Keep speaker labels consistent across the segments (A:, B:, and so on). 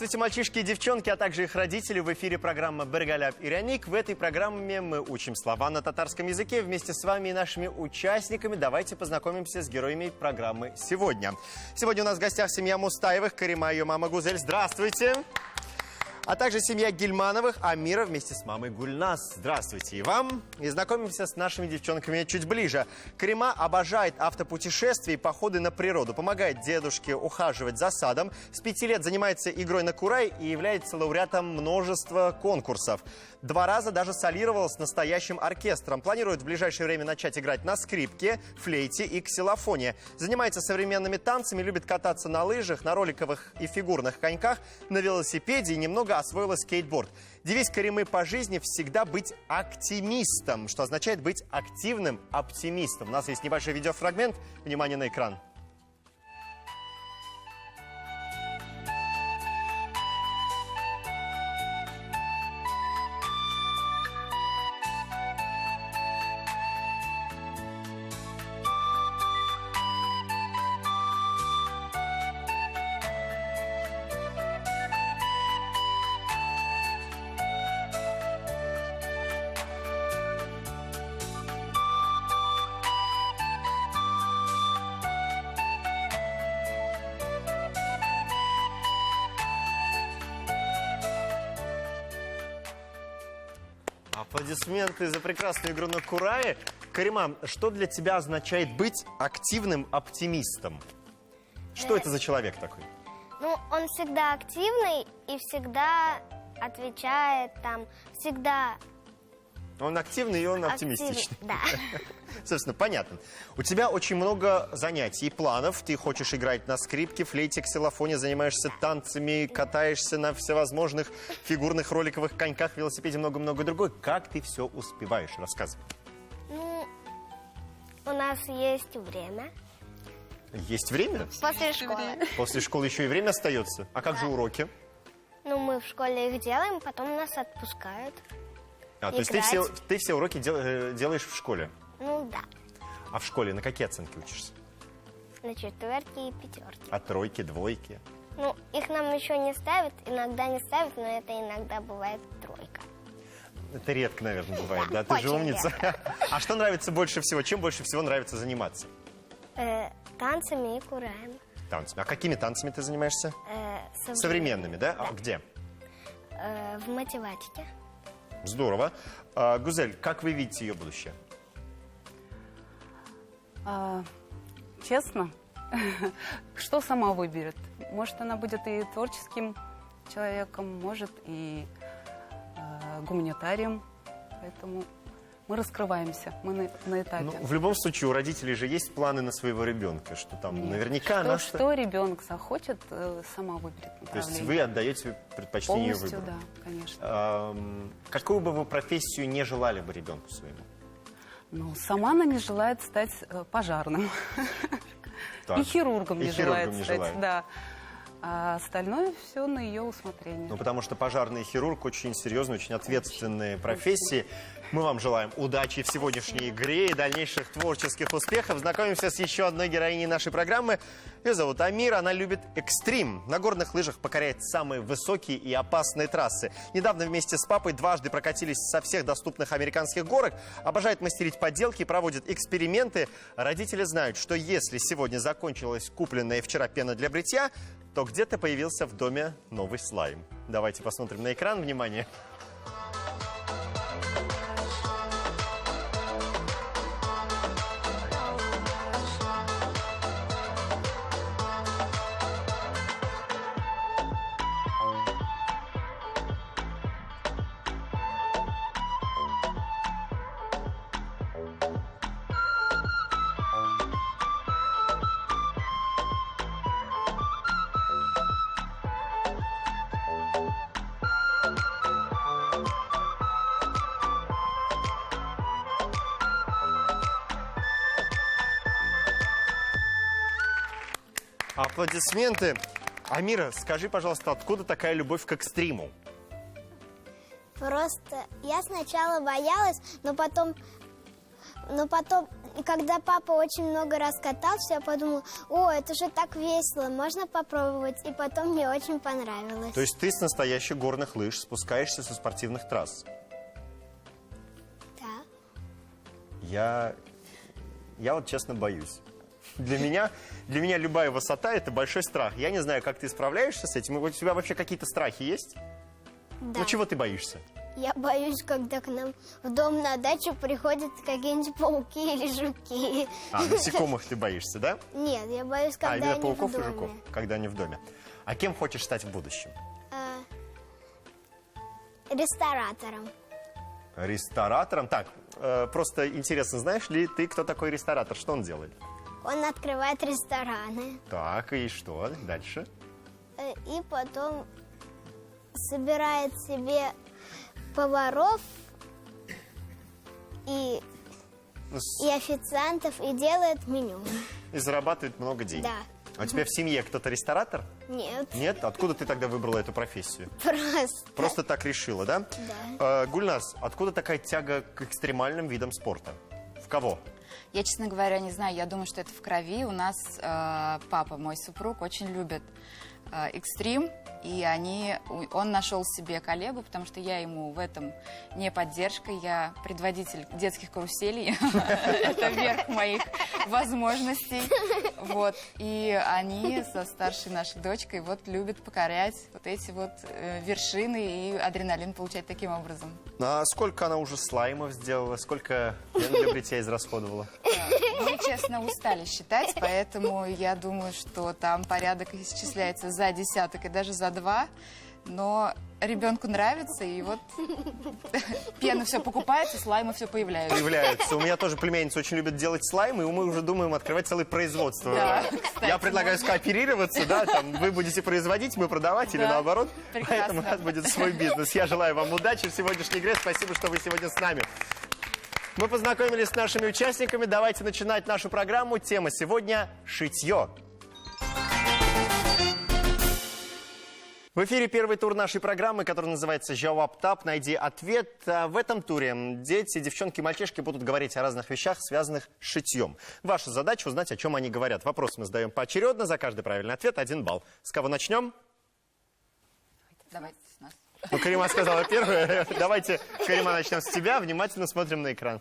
A: Здравствуйте, мальчишки и девчонки, а также их родители. В эфире программа «Бергаляп и Ряник». В этой программе мы учим слова на татарском языке вместе с вами и нашими участниками. Давайте познакомимся с героями программы сегодня. Сегодня у нас в гостях семья Мустаевых, Карима и ее мама Гузель. Здравствуйте! А также семья Гильмановых, Амира вместе с мамой Гульнас. Здравствуйте и вам. И знакомимся с нашими девчонками чуть ближе. Карима обожает автопутешествия и походы на природу. Помогает дедушке ухаживать за садом. С 5 лет занимается игрой на курай и является лауреатом множества конкурсов. 2 раза даже солировал с настоящим оркестром. Планирует в ближайшее время начать играть на скрипке, флейте и ксилофоне. Занимается современными танцами, любит кататься на лыжах, на роликовых и фигурных коньках, на велосипеде и немного освоила скейтборд. Девиз Каримы по жизни – всегда быть оптимистом, что означает быть активным оптимистом. У нас есть небольшой видеофрагмент. Внимание на экран. Аплодисменты за прекрасную игру на курае. Карима, что для тебя означает быть активным оптимистом? Что это за человек такой?
B: Ну, он всегда активный и всегда отвечает там, всегда...
A: Он активный и он оптимистичный.
B: Да.
A: Собственно, понятно. У тебя очень много занятий и планов. Ты хочешь играть на скрипке, флейте, ксилофоне, занимаешься танцами, катаешься на всевозможных фигурных роликовых коньках, велосипеде, много-много другое. Как ты все успеваешь? Рассказывай.
B: Ну, у нас есть время.
A: Есть время?
B: После школы.
A: После школы еще и время остается. А как же уроки?
B: Ну, мы в школе их делаем, потом нас отпускают.
A: То есть ты все уроки делаешь в школе?
B: Ну, да.
A: А в школе на какие оценки учишься?
B: На 4-ки и 5-ки.
A: А 3-ки, 2-ки?
B: Ну, их нам еще не ставят, иногда не ставят, но это иногда бывает 3.
A: Это редко, наверное, бывает, да? Ты
B: очень
A: же умница.
B: редко.
A: А что нравится больше всего? Чем больше всего нравится заниматься?
B: Танцами и кураем.
A: Танцами. А какими танцами ты занимаешься? Современными, да? А где?
B: В математике.
A: Здорово. Гузель, как вы видите ее будущее?
C: Честно, что сама выберет. Может, она будет и творческим человеком, может, и гуманитарием. Поэтому мы раскрываемся, мы на этапе.
A: Ну, в любом случае, у родителей же есть планы на своего ребенка, что там
C: Нет.
A: наверняка...
C: Что ребенок захочет, сама выберет направление.
A: То есть вы отдаете предпочтение
C: полностью,
A: выбору?
C: Да, конечно.
A: Какую бы вы профессию не желали бы ребенку своему?
C: Ну, сама она не желает стать пожарным.
A: Так.
C: И хирургом
A: И
C: не
A: хирургом
C: желает
A: не
C: стать,
A: желает.
C: да. А остальное все на ее усмотрение.
A: Ну, потому что пожарный и хирург очень серьезные, очень ответственные профессии. Мы вам желаем удачи в сегодняшней игре и дальнейших творческих успехов. Знакомимся с еще одной героиней нашей программы. Ее зовут Амира, она любит экстрим. На горных лыжах покоряет самые высокие и опасные трассы. Недавно вместе с папой дважды прокатились со всех доступных американских горок. Обожает мастерить поделки, проводит эксперименты. Родители знают, что если сегодня закончилась купленная вчера пена для бритья, то где-то появился в доме новый слайм. Давайте посмотрим на экран. Внимание! Аплодисменты. Амира, скажи, пожалуйста, откуда такая любовь к экстриму?
B: Просто я сначала боялась, но потом Но потом, когда папа очень много раз катался, я подумала, о, это же так весело, можно попробовать. И потом мне очень понравилось.
A: То есть ты с настоящих горных лыж спускаешься со спортивных трасс?
B: Да.
A: Я вот честно боюсь. Для меня любая высота – это большой страх. Я не знаю, как ты справляешься с этим. У тебя вообще какие-то страхи есть?
B: Да.
A: Ну, чего ты боишься?
B: Я боюсь, когда к нам в дом на дачу приходят какие-нибудь пауки или жуки.
A: Насекомых ты боишься, да?
B: Нет, я боюсь, когда
A: именно
B: они
A: пауков
B: в доме.
A: и жуков, когда они в доме. А кем хочешь стать в будущем?
B: Ресторатором.
A: Ресторатором? Так, просто интересно, знаешь ли ты, кто такой ресторатор? Что он делает?
B: Он открывает рестораны.
A: Так, и что дальше?
B: И потом собирает себе поваров и официантов и делает меню.
A: И зарабатывает много денег.
B: Да.
A: А у тебя в семье кто-то ресторатор?
B: Нет.
A: Нет? Откуда ты тогда выбрала эту профессию?
B: Просто.
A: Просто так решила, да?
B: Да.
A: Гульнас, откуда такая тяга к экстремальным видам спорта? В кого?
D: Я, честно говоря, не знаю. Я думаю, что это в крови. У нас папа, мой супруг, очень любит экстрим. И он нашел себе коллегу, потому что я ему в этом не поддержка. Я предводитель детских каруселей. Это верх моих возможностей. Вот. И они со старшей нашей дочкой вот любят покорять вот эти вот вершины и адреналин получать таким образом.
A: А сколько она уже слаймов сделала? Сколько для бритья израсходовала?
D: Мы, честно, устали считать, поэтому я думаю, что там порядок исчисляется за десяток и даже за 2. Но ребенку нравится, и вот пена все покупается, слаймы все появляются.
A: Появляются. У меня тоже племянница очень любит делать слаймы, и мы уже думаем открывать целое производство.
D: Да, кстати,
A: я предлагаю скооперироваться, да, там вы будете производить, мы продавать или
D: Да,
A: наоборот.
D: прекрасно.
A: Поэтому у нас будет свой бизнес. Я желаю вам удачи в сегодняшней игре. Спасибо, что вы сегодня с нами. Мы познакомились с нашими участниками. Давайте начинать нашу программу. Тема сегодня – шитье. В эфире первый тур нашей программы, который называется «Жауап Тап. Найди ответ». В этом туре дети, девчонки и мальчишки будут говорить о разных вещах, связанных с шитьем. Ваша задача – узнать, о чем они говорят. Вопросы мы задаем поочередно. За каждый правильный ответ 1 балл. С кого начнем?
D: Давайте с нас.
A: Ну, Карима сказала первое. Давайте, Карима, начнем с тебя. Внимательно смотрим на экран.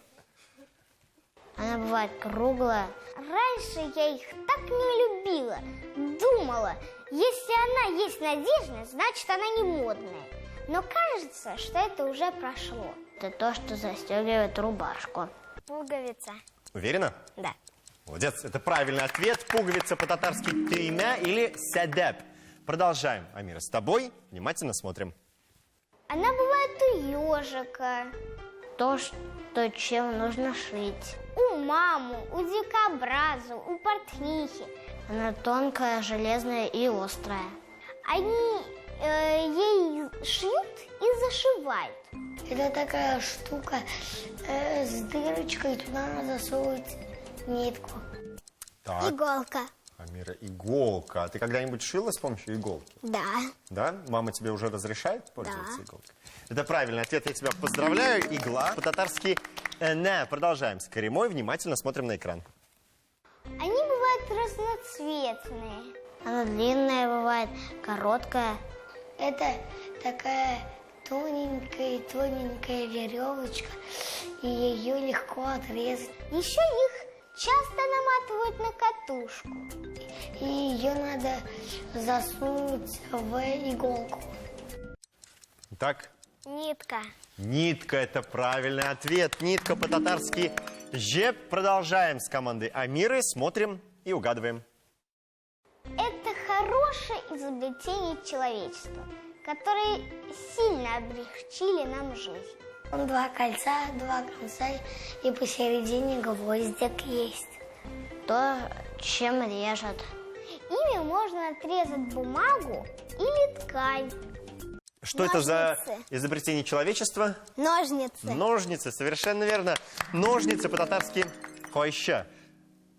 B: Она бывает круглая. Раньше я их так не любила. Думала, если она есть надежная, значит она не модная. Но кажется, что это уже прошло. Это то, что застегивает рубашку. Пуговица.
A: Уверена?
B: Да.
A: Молодец. Это правильный ответ. Пуговица по-татарски «тюймя» или «сядеп». Продолжаем. Амира, с тобой. Внимательно смотрим.
B: Она бывает у ежика. То, что чем нужно шить. У мамы, у дикобраза, у портнихи. Она тонкая, железная и острая. Они ей шьют и зашивают.
E: Это такая штука с дырочкой, туда надо засовывать нитку.
A: Так,
B: Иголка.
A: Амира, иголка. А ты когда-нибудь шила с помощью иголки?
B: Да.
A: Да? Мама тебе уже разрешает пользоваться
B: Да.
A: иголкой? Это правильный ответ, я тебя поздравляю. Игла. По-татарски «не». Продолжаем с Каримой. Внимательно смотрим на экран.
B: Они бывают разноцветные. Она длинная бывает, короткая.
E: Это такая тоненькая веревочка, и ее легко отрезать.
B: Еще их часто наматывают на катушку.
E: И ее надо засунуть в иголку.
A: Так,
B: Нитка.
A: нитка – это правильный ответ. Нитка по-татарски «жеп». Продолжаем с командой Амиры. Смотрим и угадываем.
B: Это хорошее изобретение человечества, которые сильно облегчили нам жизнь.
E: Там 2 кольца, 2 конца, и посередине гвоздик есть.
B: То, чем режут. Ими можно отрезать бумагу или ткань.
A: Что это за
B: Ножницы.
A: изобретение человечества?
B: Ножницы.
A: Ножницы, совершенно верно. Ножницы по-татарски «хойща».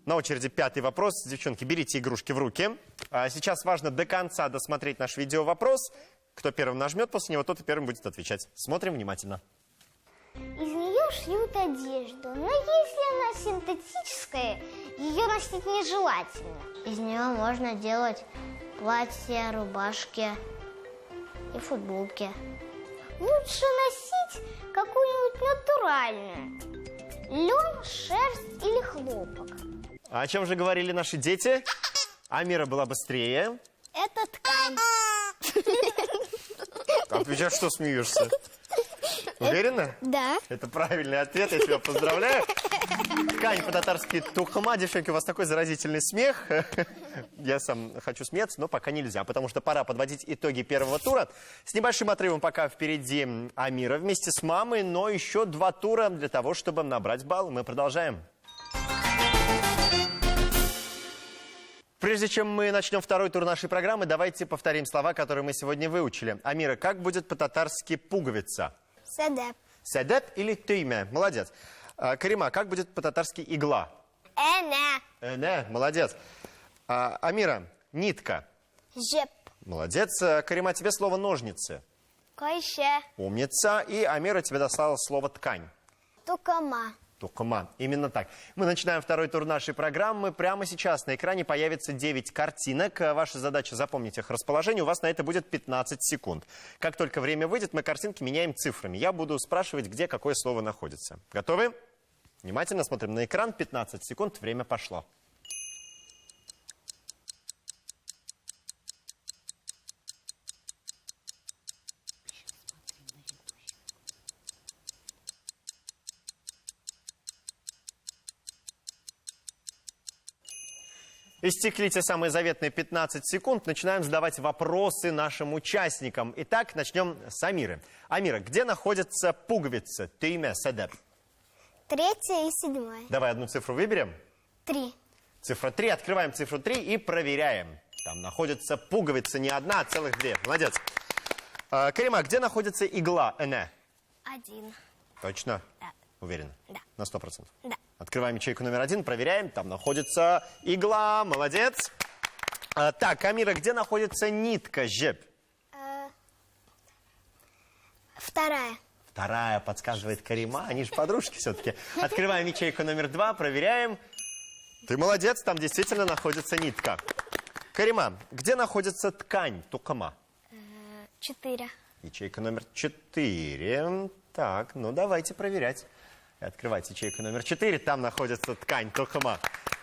A: На очереди 5-й вопрос. Девчонки, берите игрушки в руки. А сейчас важно до конца досмотреть наш видеовопрос. Кто первым нажмет после него, тот и первым будет отвечать. Смотрим внимательно.
B: Из нее шьют одежду, но если она синтетическая, ее носить нежелательно. Из нее можно делать платья, рубашки и футболки. Лучше носить какую-нибудь натуральную. Лен, шерсть или хлопок.
A: А о чем же говорили наши дети? Амира была быстрее.
B: Это ткань.
A: А ты сейчас что смеешься? Уверена?
B: Да.
A: Это правильный ответ, я тебя поздравляю. Ткань по-татарски тухма. Девчонки, у вас такой заразительный смех. Я сам хочу смеяться, но пока нельзя, потому что пора подводить итоги первого тура. С небольшим отрывом пока впереди Амира вместе с мамой, но еще 2 тура для того, чтобы набрать балл. Мы продолжаем. Прежде чем мы начнем второй тур нашей программы, давайте повторим слова, которые мы сегодня выучили. Амира, как будет по-татарски пуговица?
B: Седеп.
A: Седеп или тыйме? Молодец. Карима, как будет по-татарски игла?
B: Эне.
A: Молодец. Амира, нитка.
B: Жеп.
A: Молодец. Карима, тебе слово ножницы.
B: Кайше.
A: Умница. И Амира тебе достала слово ткань.
B: Тукама.
A: Тукма. Именно так. Мы начинаем второй тур нашей программы. Прямо сейчас на экране появится 9 картинок. Ваша задача запомнить их расположение. У вас на это будет 15 секунд. Как только время выйдет, мы картинки меняем цифрами. Я буду спрашивать, где какое слово находится. Готовы? Внимательно смотрим на экран. 15 секунд. Время пошло. Истекли те самые заветные 15 секунд. Начинаем задавать вопросы нашим участникам. Итак, начнем с Амиры. Амира, где находится пуговица? Тыйме седеп.
B: 3 и 7.
A: Давай одну цифру выберем.
B: 3.
A: Цифра 3. Открываем цифру 3 и проверяем. Там находится пуговица не одна, а целых 2. Молодец. Карима, где находится игла? Эне.
B: 1.
A: Точно?
B: Да.
A: Уверена?
B: Да.
A: На 100%?
B: Да.
A: Открываем ячейку номер 1, проверяем. Там находится игла. Молодец. Так, Амира, где находится нитка? Жеп.
B: 2.
A: Вторая подсказывает Карима. Они же подружки все-таки. Открываем ячейку номер 2, проверяем. Ты молодец, там действительно находится нитка. Карима, где находится ткань? Тукама.
B: 4.
A: Ячейка номер 4. Так, ну давайте проверять. Открывать ячейку номер 4. Там находится ткань Тукама.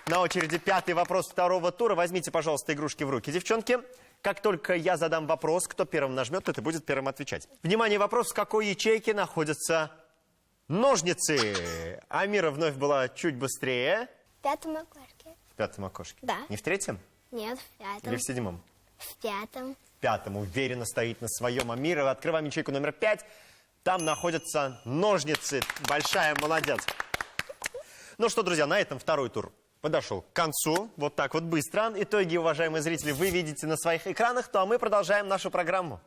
A: На очереди 5-й вопрос второго тура. Возьмите, пожалуйста, игрушки в руки, девчонки. Как только я задам вопрос, кто первым нажмет, тот и будет первым отвечать. Внимание, вопрос, в какой ячейке находятся ножницы? Амира вновь была чуть быстрее.
B: В 5 окошке.
A: В 5-м окошке?
B: Да.
A: Не в 3-м?
B: Нет, в 5.
A: Или в 7-м?
B: В 5.
A: В 5-м уверенно стоит на своем Амира. Открываем ячейку номер 5. Там находятся ножницы. Большая молодец. Ну что, друзья, на этом второй тур подошел к концу. Вот так вот быстро. Итоги, уважаемые зрители, вы видите на своих экранах. Ну а мы продолжаем нашу программу.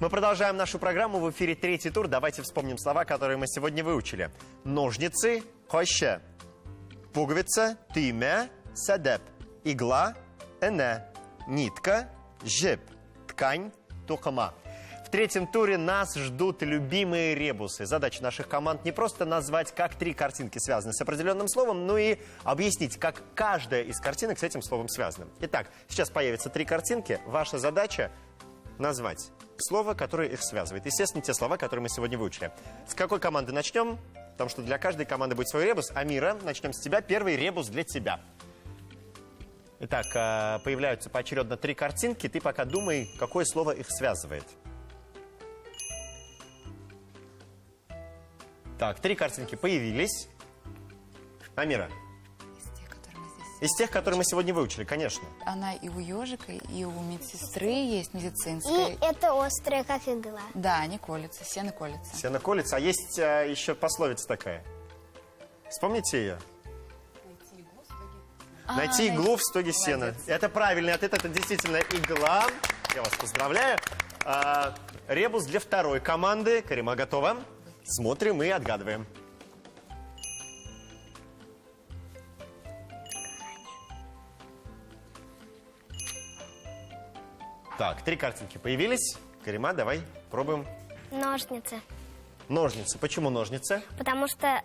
A: Мы продолжаем нашу программу. В эфире 3-й тур. Давайте вспомним слова, которые мы сегодня выучили. Ножницы, хоще. Пуговица, тыйме, седеп. Игла, эне. Нитка, жеп. Ткань, тукама. В 3-м туре нас ждут любимые ребусы. Задача наших команд не просто назвать, как 3 картинки связаны с определенным словом, но и объяснить, как каждая из картинок с этим словом связана. Итак, сейчас появятся 3 картинки. Ваша задача назвать слово, которое их связывает. Естественно, те слова, которые мы сегодня выучили. С какой команды начнем? Потому что для каждой команды будет свой ребус. Амира, начнем с тебя. Первый ребус для тебя. Итак, появляются поочередно 3 картинки. Ты пока думай, какое слово их связывает. Так, 3 картинки появились. Амира.
D: Из тех, которые мы здесь...
A: Из тех, которые мы сегодня выучили, конечно.
D: Она и у ежика, и у медсестры есть медицинская.
B: И это острая, как игла.
D: Да, они колются, сено колется.
A: Сено колется. А есть еще пословица такая. Вспомните ее? Найти иглу в стоге сена.
D: Молодец.
A: Это правильный ответ. Это действительно игла. Я вас поздравляю. Ребус для второй команды. Карима готова? Смотрим и отгадываем. Так, 3 картинки появились. Карима, давай пробуем
B: Ножницы.
A: Ножницы. Почему ножницы?
B: Потому что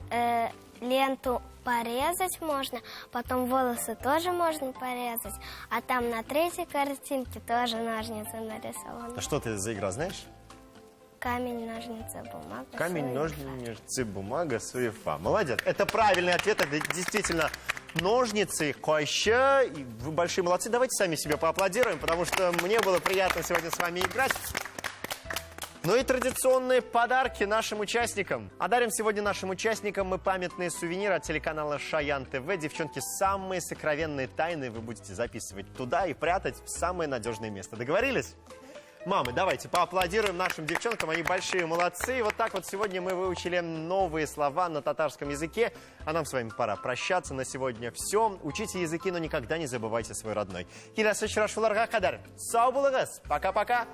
B: ленту порезать можно, потом волосы тоже можно порезать, а там на третьей картинке тоже ножницы нарисованы.
A: А что ты за игра, знаешь?
B: Камень, ножницы, бумага.
A: Камень,
B: сурефа.
A: ножницы, бумага, сурефа. Молодец. Это правильный ответ. Это действительно ножницы, кое-что. И вы большие молодцы. Давайте сами себе поаплодируем, потому что мне было приятно сегодня с вами играть. Ну и традиционные подарки нашим участникам. Одарим сегодня нашим участникам мы памятные сувениры от телеканала Шаян ТВ. Девчонки, самые сокровенные тайны вы будете записывать туда и прятать в самое надежное место. Договорились? Мамы, давайте поаплодируем нашим девчонкам, они большие молодцы. И вот так вот сегодня мы выучили новые слова на татарском языке. А нам с вами пора прощаться. На сегодня все. Учите языки, но никогда не забывайте свой родной. Пока-пока.